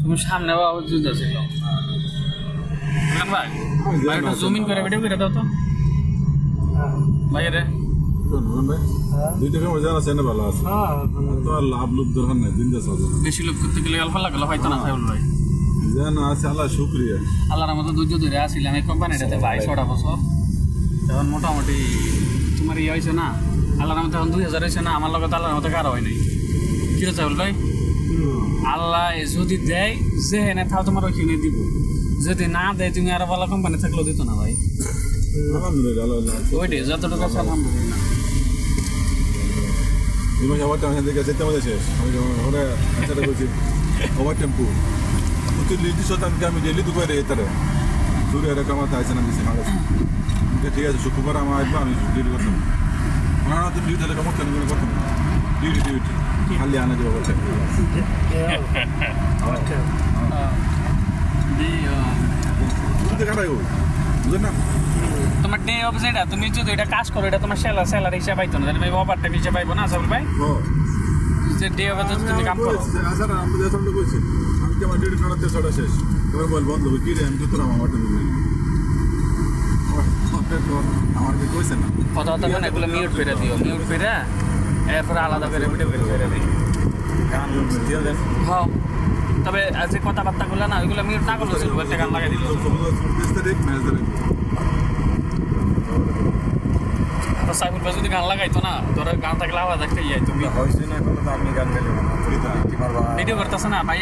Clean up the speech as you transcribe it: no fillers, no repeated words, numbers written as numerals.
তুমি সামনে বাবা যুদ্ধ ছিল ভাই ভাই একটু জুমিন করে ভিডিও করে দাও তো ভাই রে দুই টাকা মজা আছে না ভালো আছে তো আর লাভ লুপ দরকার নাই দিন যাচ্ছে বেশি লোক করতে গেলে অল্প লাগলো হয়তো না সাইবুল ভাই যেন আছে আল্লাহ শুক্রিয়া আল্লাহর মতো ধৈর্য ধরে আসছিলাম এই কোম্পানিটাতে ভাই 6টা বছর তখন মোটামুটি তোমার ইয়ে হয়েছে না আল্লাহর মতো এখন 2000 হয়েছে না আমার লগে তো আল্লাহর মতো কারো হয় নাই কি রে সাইবুল ভাই আল্লাহ যদি দেয় যে এনে তাও তোমার ওইখানে দিব যদি না দেয় তুমি আরো ভালো কোম্পানি থাকলেও দিত না ভাই আলহামদুলিল্লাহ আল্লাহ ওইটাই যতটুকু আছে আলহামদুলিল্লাহ এই মাসে আবার টাকা থেকে যেতে আমাদের শেষ আমি যখন ওরা আনসারটা বলছি ওভার টেম্পু তুই লিখি শতাংশ আমি ডেলি দুপুরে এতারে দূরে এরকম আমার তাইছে না দিছি মারা ঠিক আছে শুক্রবার আমার আসবো আমি ডিউটি করতাম না না তুই ডিউটি হলে কেমন কেন করতাম ডিউটি খালি আনা যাবো বলছে কাটাই বুঝলেন না তোমার ডে অফ যেটা তুমি যদি এটা কাজ করো এটা তোমার স্যালারি হিসাবে পাইতো না তুমি ওভার টাইম হিসাবে পাইবো না সাইবুল ভাই যে ডে অফ যদি তুমি কাম করো আচ্ছা আমি যেটা বলছি আমি কি আমার ডিউটি কাটাতে ছটা শেষ তোমার বল বন্ধ কি রে আমি তো তোর আমার আমার কি কইছে না কথা মানে এগুলো মিউট করে দিও মিউট করে এরপরে আলাদা করে ভিডিও করে দিই হ্যাঁ তবে যে কথাবার্তাগুলো না ওইগুলো মিউট না করলে চলবে একটা গান লাগাই দিল সাইবুল ভাই যদি গান লাগাইতো না তোর গান থাকলে আওয়াজ একটা ইয়ে তুমি হয়েছে না এখন তো আপনি গান গাইলেন ভিডিও করতেছে না ভাই